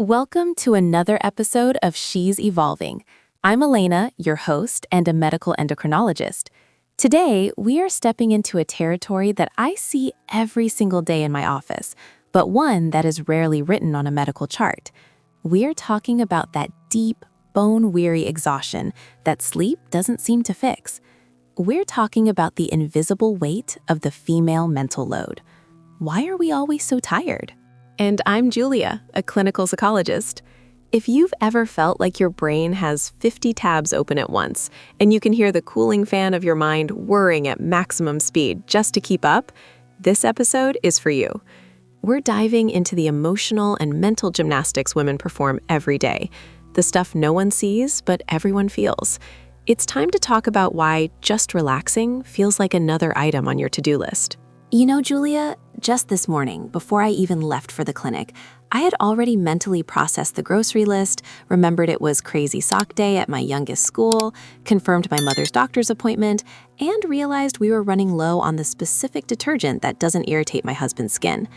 Welcome to another episode of She's Evolving. I'm Elena, your host and a medical endocrinologist. Today, we are stepping into a territory that I see every single day in my office, but one that is rarely written on a medical chart. We're talking about that deep, bone-weary exhaustion that sleep doesn't seem to fix. We're talking about the invisible weight of the female mental load. Why are we always so tired? And I'm Julia, a clinical psychologist. If you've ever felt like your brain has 50 tabs open at once, and you can hear the cooling fan of your mind whirring at maximum speed just to keep up, this episode is for you. We're diving into the emotional and mental gymnastics women perform every day, the stuff no one sees but everyone feels. It's time to talk about why just relaxing feels like another item on your to-do list. You know, Julia, just this morning, before I even left for the clinic, I had already mentally processed the grocery list, remembered it was crazy sock day at my youngest school, confirmed my mother's doctor's appointment, and realized we were running low on the specific detergent that doesn't irritate my husband's skin.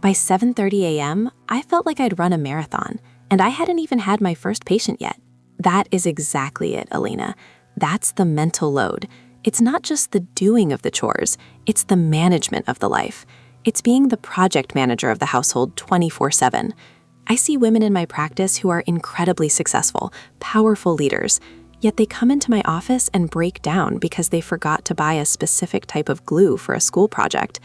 By 7:30 a.m., I felt like I'd run a marathon, and I hadn't even had my first patient yet. That is exactly it, Elena. That's the mental load. It's not just the doing of the chores, it's the management of the life. It's being the project manager of the household 24/7. I see women in my practice who are incredibly successful, powerful leaders, yet they come into my office and break down because they forgot to buy a specific type of glue for a school project.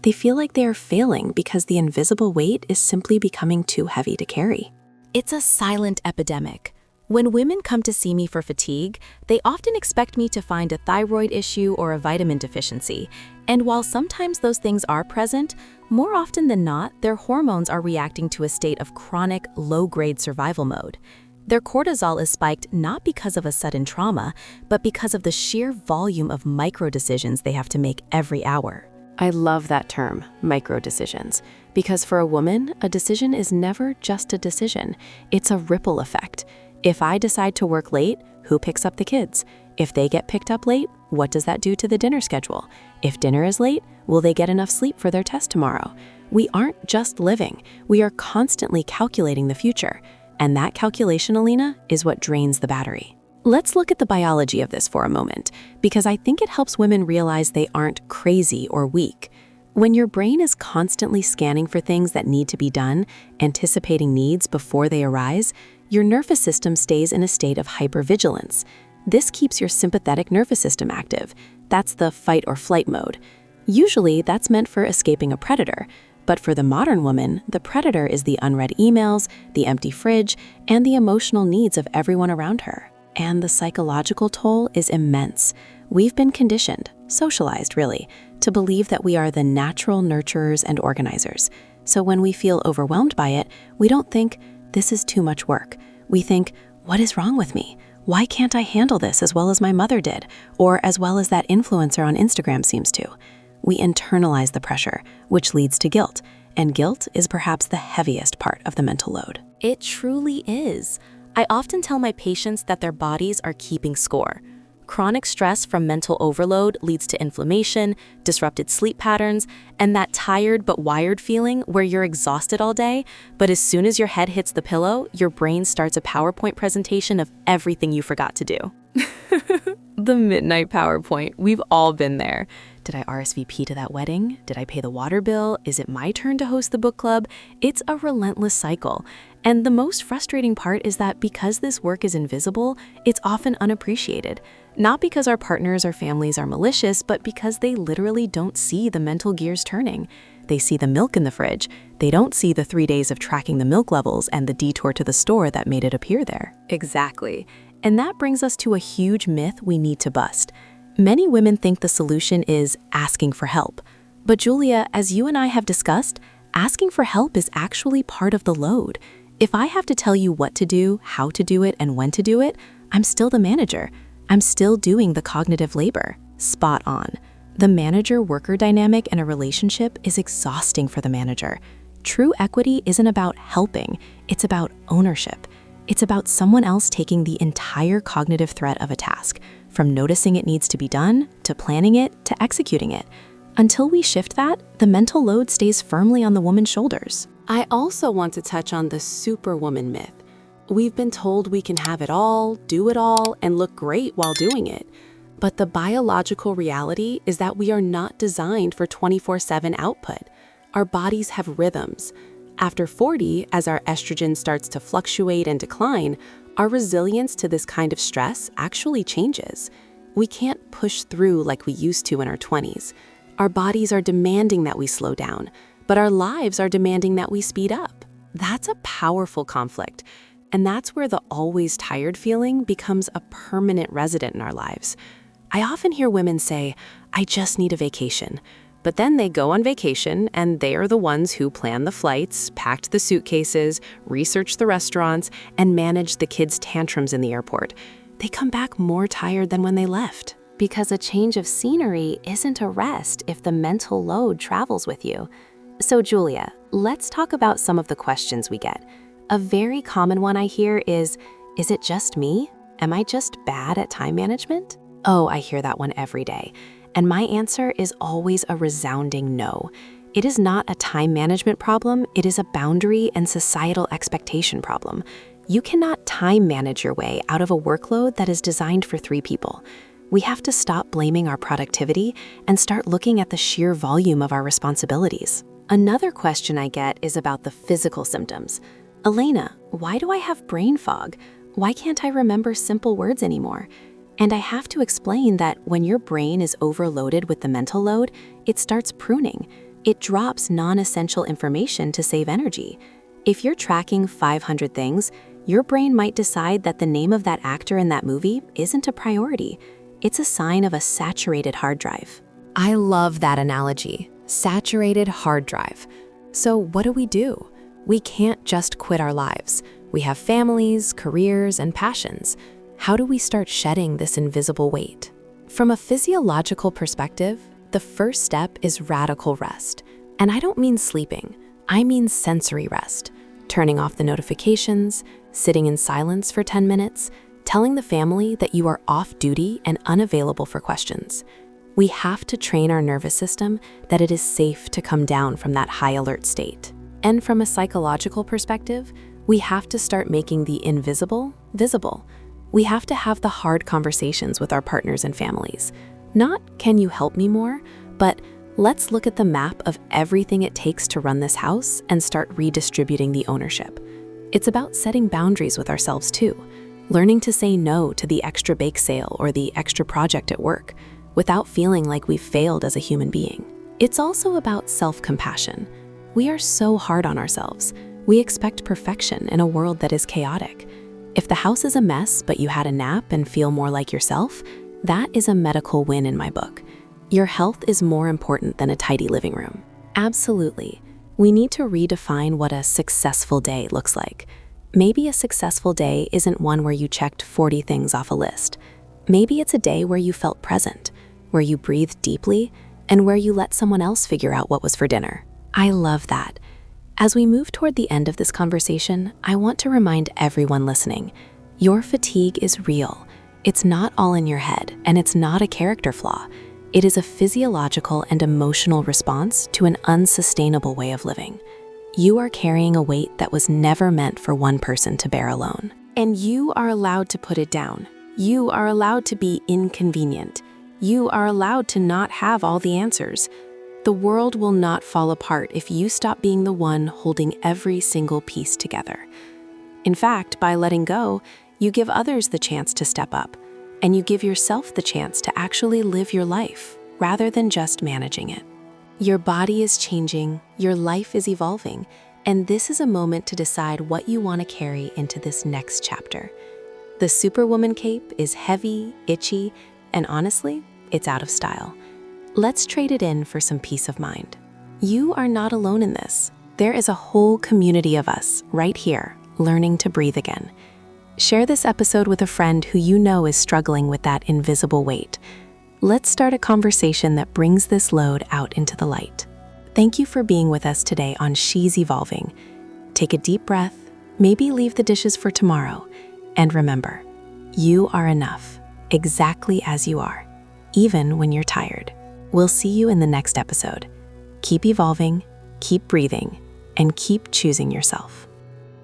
They feel like they are failing because the invisible weight is simply becoming too heavy to carry. It's a silent epidemic. When women come to see me for fatigue, they often expect me to find a thyroid issue or a vitamin deficiency. And while sometimes those things are present, more often than not, their hormones are reacting to a state of chronic, low-grade survival mode. Their cortisol is spiked not because of a sudden trauma, but because of the sheer volume of micro-decisions they have to make every hour. I love that term, micro-decisions, because for a woman, a decision is never just a decision. It's a ripple effect. If I decide to work late, who picks up the kids? If they get picked up late, what does that do to the dinner schedule? If dinner is late, will they get enough sleep for their test tomorrow? We aren't just living, we are constantly calculating the future. And that calculation, Elena, is what drains the battery. Let's look at the biology of this for a moment, because I think it helps women realize they aren't crazy or weak. When your brain is constantly scanning for things that need to be done, anticipating needs before they arise, your nervous system stays in a state of hypervigilance. This keeps your sympathetic nervous system active. That's the fight or flight mode. Usually, that's meant for escaping a predator. But for the modern woman, the predator is the unread emails, the empty fridge, and the emotional needs of everyone around her. And the psychological toll is immense. We've been conditioned, socialized really, to believe that we are the natural nurturers and organizers. So when we feel overwhelmed by it, we don't think, this is too much work. We think, what is wrong with me? Why can't I handle this as well as my mother did, or as well as that influencer on Instagram seems to? We internalize the pressure, which leads to guilt, and guilt is perhaps the heaviest part of the mental load. It truly is. I often tell my patients that their bodies are keeping score. Chronic stress from mental overload leads to inflammation, disrupted sleep patterns, and that tired but wired feeling where you're exhausted all day, but as soon as your head hits the pillow, your brain starts a PowerPoint presentation of everything you forgot to do. The midnight PowerPoint, we've all been there. Did I RSVP to that wedding? Did I pay the water bill? Is it my turn to host the book club? It's a relentless cycle. And the most frustrating part is that because this work is invisible, it's often unappreciated. Not because our partners or families are malicious, but because they literally don't see the mental gears turning. They see the milk in the fridge. They don't see the 3 days of tracking the milk levels and the detour to the store that made it appear there. Exactly. And that brings us to a huge myth we need to bust. Many women think the solution is asking for help. But Julia, as you and I have discussed, asking for help is actually part of the load. If I have to tell you what to do, how to do it, and when to do it, I'm still the manager. I'm still doing the cognitive labor. Spot on. The manager-worker dynamic in a relationship is exhausting for the manager. True equity isn't about helping, it's about ownership. It's about someone else taking the entire cognitive threat of a task, from noticing it needs to be done, to planning it, to executing it. Until we shift that, the mental load stays firmly on the woman's shoulders. I also want to touch on the Superwoman myth. We've been told we can have it all, do it all, and look great while doing it. But the biological reality is that we are not designed for 24/7 output. Our bodies have rhythms. After 40, as our estrogen starts to fluctuate and decline, our resilience to this kind of stress actually changes. We can't push through like we used to in our 20s. Our bodies are demanding that we slow down, but our lives are demanding that we speed up. That's a powerful conflict, and that's where the always tired feeling becomes a permanent resident in our lives. I often hear women say, "I just need a vacation." But then they go on vacation, and they are the ones who plan the flights, packed the suitcases, researched the restaurants, and managed the kids' tantrums in the airport. They come back more tired than when they left. Because a change of scenery isn't a rest if the mental load travels with you. So Julia, let's talk about some of the questions we get. A very common one I hear is it just me? Am I just bad at time management? Oh, I hear that one every day. And my answer is always a resounding no. It is not a time management problem, it is a boundary and societal expectation problem. You cannot time manage your way out of a workload that is designed for 3 people. We have to stop blaming our productivity and start looking at the sheer volume of our responsibilities. Another question I get is about the physical symptoms. Elena, why do I have brain fog? Why can't I remember simple words anymore? And I have to explain that when your brain is overloaded with the mental load, it starts pruning. It drops non-essential information to save energy. If you're tracking 500 things, your brain might decide that the name of that actor in that movie isn't a priority. It's a sign of a saturated hard drive. I love that analogy, saturated hard drive. So what do? We can't just quit our lives. We have families, careers, and passions. How do we start shedding this invisible weight? From a physiological perspective, the first step is radical rest. And I don't mean sleeping, I mean sensory rest. Turning off the notifications, sitting in silence for 10 minutes, telling the family that you are off duty and unavailable for questions. We have to train our nervous system that it is safe to come down from that high alert state. And from a psychological perspective, we have to start making the invisible visible. We have to have the hard conversations with our partners and families. Not, can you help me more? But let's look at the map of everything it takes to run this house and start redistributing the ownership. It's about setting boundaries with ourselves too, learning to say no to the extra bake sale or the extra project at work without feeling like we've failed as a human being. It's also about self-compassion. We are so hard on ourselves. We expect perfection in a world that is chaotic. If the house is a mess, but you had a nap and feel more like yourself, that is a medical win in my book. Your health is more important than a tidy living room. Absolutely. We need to redefine what a successful day looks like. Maybe a successful day isn't one where you checked 40 things off a list. Maybe it's a day where you felt present, where you breathed deeply, and where you let someone else figure out what was for dinner. I love that. As we move toward the end of this conversation, I want to remind everyone listening, your fatigue is real. It's not all in your head, and it's not a character flaw. It is a physiological and emotional response to an unsustainable way of living. You are carrying a weight that was never meant for one person to bear alone. And you are allowed to put it down. You are allowed to be inconvenient. You are allowed to not have all the answers. The world will not fall apart if you stop being the one holding every single piece together. In fact, by letting go, you give others the chance to step up, and you give yourself the chance to actually live your life rather than just managing it. Your body is changing, your life is evolving, and this is a moment to decide what you want to carry into this next chapter. The Superwoman cape is heavy, itchy, and honestly, it's out of style. Let's trade it in for some peace of mind. You are not alone in this. There is a whole community of us right here, learning to breathe again. Share this episode with a friend who you know is struggling with that invisible weight. Let's start a conversation that brings this load out into the light. Thank you for being with us today on She's Evolving. Take a deep breath, maybe leave the dishes for tomorrow, and remember, you are enough, exactly as you are, even when you're tired. We'll see you in the next episode. Keep evolving, keep breathing, and keep choosing yourself.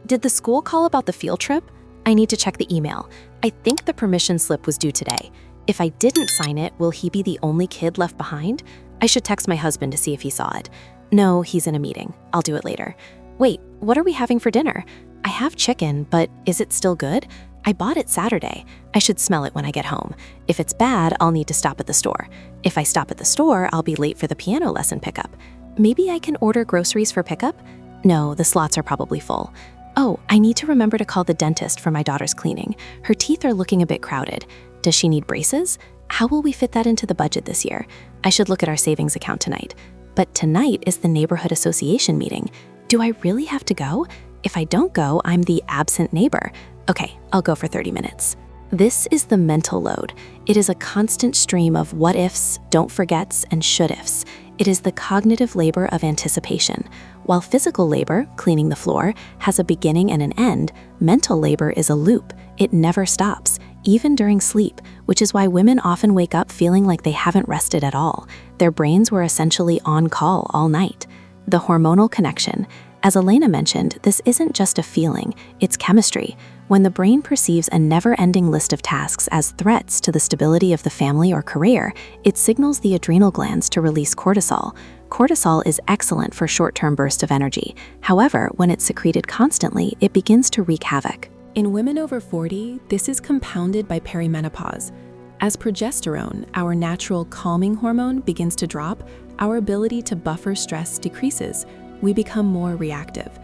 Did the school call about the field trip? I need to check the email. I think the permission slip was due today. If I didn't sign it, will he be the only kid left behind? I should text my husband to see if he saw it. No, he's in a meeting. I'll do it later. Wait, what are we having for dinner? I have chicken, but is it still good? I bought it Saturday. I should smell it when I get home. If it's bad, I'll need to stop at the store. If I stop at the store, I'll be late for the piano lesson pickup. Maybe I can order groceries for pickup? No, the slots are probably full. Oh, I need to remember to call the dentist for my daughter's cleaning. Her teeth are looking a bit crowded. Does she need braces? How will we fit that into the budget this year? I should look at our savings account tonight. But tonight is the neighborhood association meeting. Do I really have to go? If I don't go, I'm the absent neighbor. Okay, I'll go for 30 minutes. This is the mental load. It is a constant stream of what ifs, don't forgets, and should ifs. It is the cognitive labor of anticipation. While physical labor, cleaning the floor, has a beginning and an end, mental labor is a loop. It never stops, even during sleep, which is why women often wake up feeling like they haven't rested at all. Their brains were essentially on call all night. The hormonal connection. As Elena mentioned, this isn't just a feeling, it's chemistry. When the brain perceives a never-ending list of tasks as threats to the stability of the family or career, it signals the adrenal glands to release cortisol. Cortisol is excellent for short-term bursts of energy. However, when it's secreted constantly, it begins to wreak havoc. In women over 40, this is compounded by perimenopause. As progesterone, our natural calming hormone, begins to drop, our ability to buffer stress decreases. We become more reactive.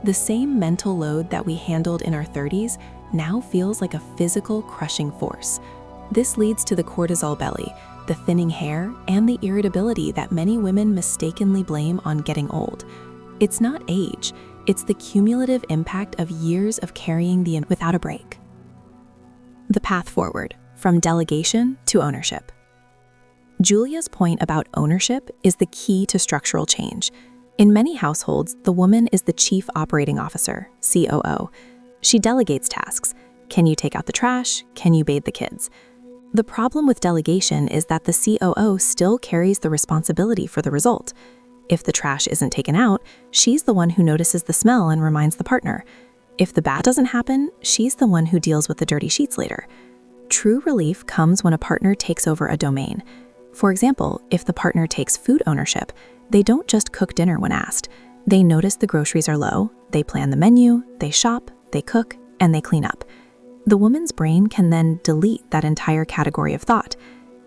The same mental load that we handled in our 30s now feels like a physical crushing force. This leads to the cortisol belly, the thinning hair, and the irritability that many women mistakenly blame on getting old. It's not age, it's the cumulative impact of years of carrying the without a break. The path forward, from delegation to ownership. Julia's point about ownership is the key to structural change. In many households, the woman is the chief operating officer, COO. She delegates tasks. Can you take out the trash? Can you bathe the kids? The problem with delegation is that the COO still carries the responsibility for the result. If the trash isn't taken out, she's the one who notices the smell and reminds the partner. If the bath doesn't happen, she's the one who deals with the dirty sheets later. True relief comes when a partner takes over a domain. For example, if the partner takes food ownership, they don't just cook dinner when asked. They notice the groceries are low, they plan the menu, they shop, they cook, and they clean up. The woman's brain can then delete that entire category of thought.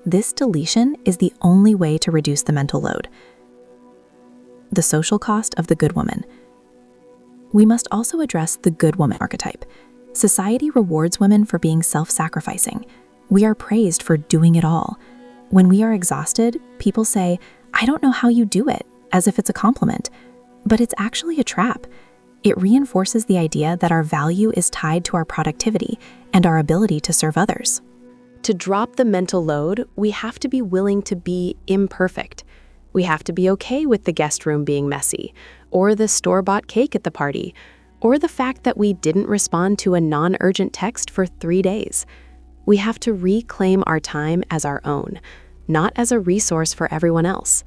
This deletion is the only way to reduce the mental load. The social cost of the good woman. We must also address the good woman archetype. Society rewards women for being self-sacrificing. We are praised for doing it all. When we are exhausted, people say, "I don't know how you do it," as if it's a compliment. But it's actually a trap. It reinforces the idea that our value is tied to our productivity and our ability to serve others. To drop the mental load, we have to be willing to be imperfect. We have to be okay with the guest room being messy, or the store-bought cake at the party, or the fact that we didn't respond to a non-urgent text for 3 days. We have to reclaim our time as our own, not as a resource for everyone else.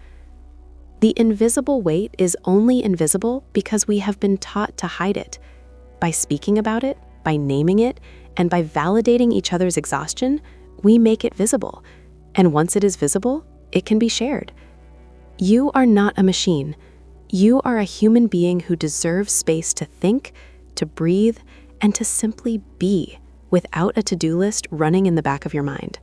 The invisible weight is only invisible because we have been taught to hide it. By speaking about it, by naming it, and by validating each other's exhaustion, we make it visible. And once it is visible, it can be shared. You are not a machine. You are a human being who deserves space to think, to breathe, and to simply be without a to-do list running in the back of your mind.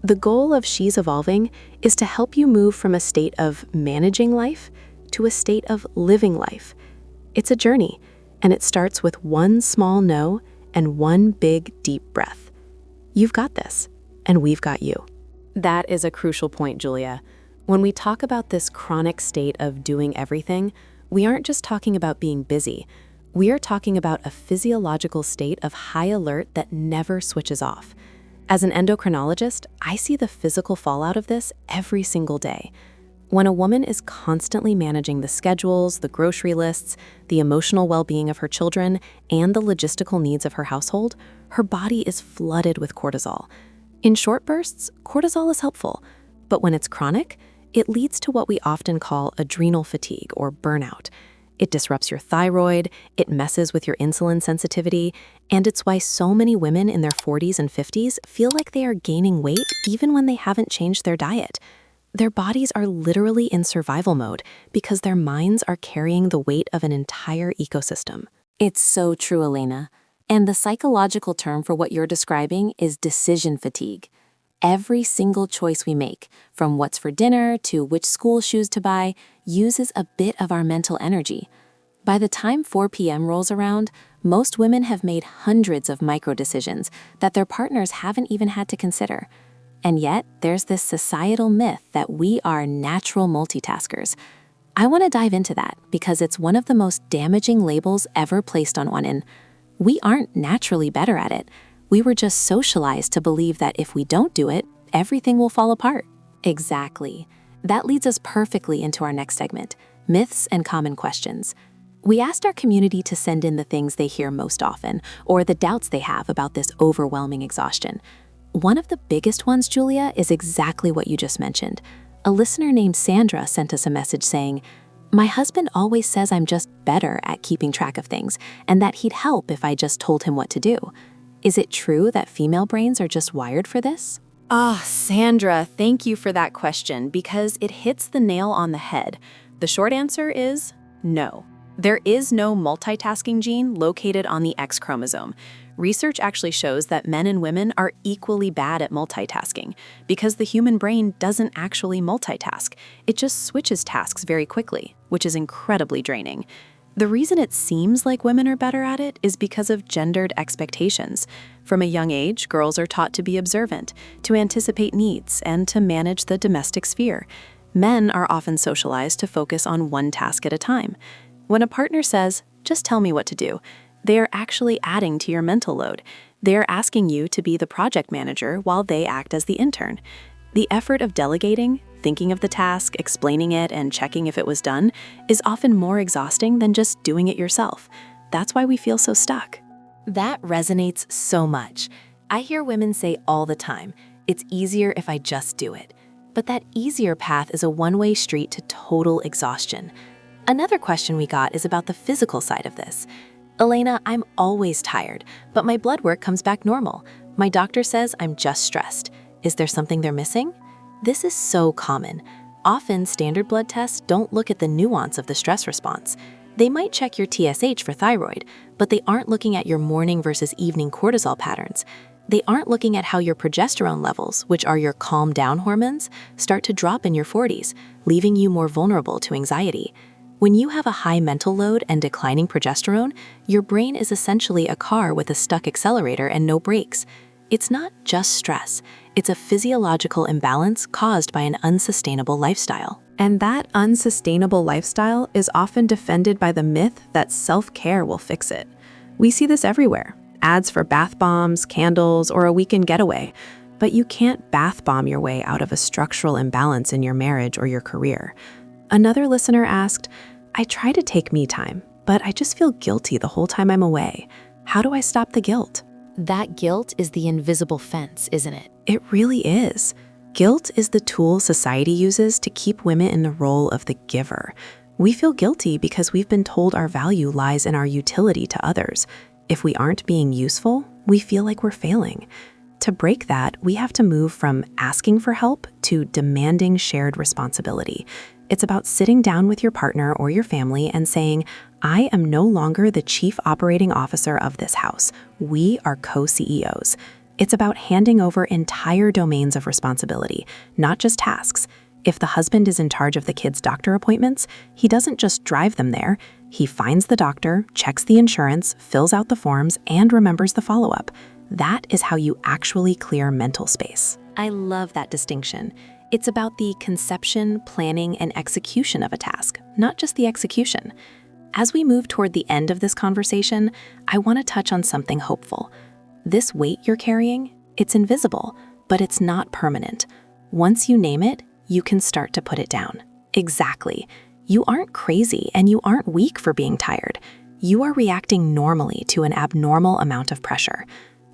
The goal of She's Evolving is to help you move from a state of managing life to a state of living life. It's a journey, and it starts with one small no and one big, deep breath. You've got this, and we've got you. That is a crucial point, Julia. When we talk about this chronic state of doing everything, we aren't just talking about being busy. We are talking about a physiological state of high alert that never switches off. As an endocrinologist, I see the physical fallout of this every single day. When a woman is constantly managing the schedules, the grocery lists, the emotional well-being of her children, and the logistical needs of her household, her body is flooded with cortisol. In short bursts, cortisol is helpful, but when it's chronic, it leads to what we often call adrenal fatigue or burnout. It disrupts your thyroid, it messes with your insulin sensitivity, and it's why so many women in their 40s and 50s feel like they are gaining weight even when they haven't changed their diet. Their bodies are literally in survival mode because their minds are carrying the weight of an entire ecosystem. It's so true, Elena. And the psychological term for what you're describing is decision fatigue. Every single choice we make, from what's for dinner to which school shoes to buy, uses a bit of our mental energy. By the time 4 p.m. rolls around, most women have made hundreds of micro decisions that their partners haven't even had to consider. And yet, there's this societal myth that we are natural multitaskers. I want to dive into that because it's one of the most damaging labels ever placed on women. We aren't naturally better at it. We were just socialized to believe that if we don't do it, everything will fall apart. Exactly. That leads us perfectly into our next segment, myths and common questions. We asked our community to send in the things they hear most often, or the doubts they have about this overwhelming exhaustion. One of the biggest ones, Julia, is exactly what you just mentioned. A listener named Sandra sent us a message saying, "My husband always says I'm just better at keeping track of things, and that he'd help if I just told him what to do." Is it true that female brains are just wired for this? Sandra, thank you for that question because it hits the nail on the head. The short answer is no. There is no multitasking gene located on the X chromosome. Research actually shows that men and women are equally bad at multitasking because the human brain doesn't actually multitask. It just switches tasks very quickly, which is incredibly draining. The reason it seems like women are better at it is because of gendered expectations. From a young age, girls are taught to be observant, to anticipate needs, and to manage the domestic sphere. Men are often socialized to focus on one task at a time. When a partner says, "Just tell me what to do," they are actually adding to your mental load. They are asking you to be the project manager while they act as the intern. The effort of delegating, thinking of the task, explaining it, and checking if it was done, is often more exhausting than just doing it yourself. That's why we feel so stuck. That resonates so much. I hear women say all the time, "It's easier if I just do it." But that easier path is a one-way street to total exhaustion. Another question we got is about the physical side of this. "Elena, I'm always tired, but my blood work comes back normal. My doctor says I'm just stressed. Is there something they're missing?" This is so common. Often, standard blood tests don't look at the nuance of the stress response. They might check your TSH for thyroid, but they aren't looking at your morning versus evening cortisol patterns. They aren't looking at how your progesterone levels, which are your calm down hormones, start to drop in your 40s, leaving you more vulnerable to anxiety. When you have a high mental load and declining progesterone, your brain is essentially a car with a stuck accelerator and no brakes. It's not just stress. It's a physiological imbalance caused by an unsustainable lifestyle. And that unsustainable lifestyle is often defended by the myth that self-care will fix it. We see this everywhere. Ads for bath bombs, candles, or a weekend getaway. But you can't bath bomb your way out of a structural imbalance in your marriage or your career. Another listener asked, "I try to take me time, but I just feel guilty the whole time I'm away. How do I stop the guilt?" That guilt is the invisible fence, isn't it? It really is. Guilt is the tool society uses to keep women in the role of the giver. We feel guilty because we've been told our value lies in our utility to others. If we aren't being useful, we feel like we're failing. To break that, we have to move from asking for help to demanding shared responsibility. It's about sitting down with your partner or your family and saying, "I am no longer the chief operating officer of this house. We are co-CEOs." It's about handing over entire domains of responsibility, not just tasks. If the husband is in charge of the kids' doctor appointments, he doesn't just drive them there. He finds the doctor, checks the insurance, fills out the forms, and remembers the follow-up. That is how you actually clear mental space. I love that distinction. It's about the conception, planning, and execution of a task, not just the execution. As we move toward the end of this conversation, I want to touch on something hopeful. This weight you're carrying, it's invisible, but it's not permanent. Once you name it, you can start to put it down. Exactly. You aren't crazy and you aren't weak for being tired. You are reacting normally to an abnormal amount of pressure.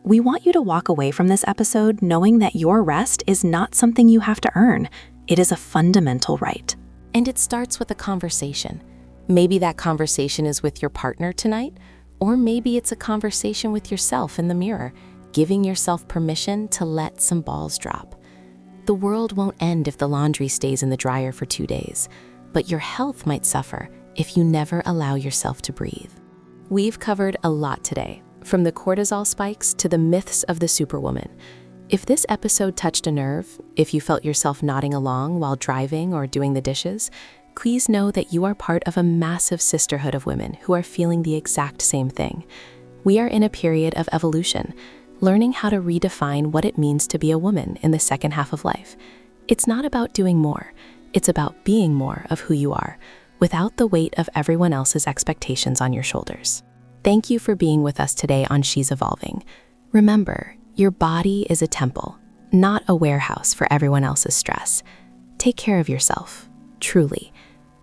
We want you to walk away from this episode knowing that your rest is not something you have to earn. It is a fundamental right. And it starts with a conversation. Maybe that conversation is with your partner tonight, or maybe it's a conversation with yourself in the mirror, giving yourself permission to let some balls drop. The world won't end if the laundry stays in the dryer for 2 days, but your health might suffer if you never allow yourself to breathe. We've covered a lot today, from the cortisol spikes to the myths of the Superwoman. If this episode touched a nerve, if you felt yourself nodding along while driving or doing the dishes, please know that you are part of a massive sisterhood of women who are feeling the exact same thing. We are in a period of evolution, learning how to redefine what it means to be a woman in the second half of life. It's not about doing more, it's about being more of who you are, without the weight of everyone else's expectations on your shoulders. Thank you for being with us today on She's Evolving. Remember, your body is a temple, not a warehouse for everyone else's stress. Take care of yourself, truly.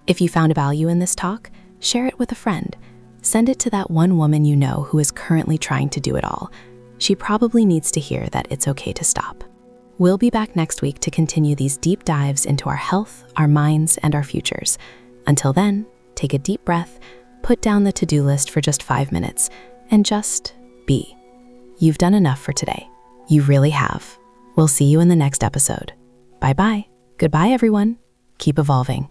If you found value in this talk, share it with a friend. Send it to that one woman you know who is currently trying to do it all. She probably needs to hear that it's okay to stop. We'll be back next week to continue these deep dives into our health, our minds, and our futures. Until then, take a deep breath, put down the to-do list for just 5 minutes, and just be. You've done enough for today. You really have. We'll see you in the next episode. Bye-bye. Goodbye, everyone. Keep evolving.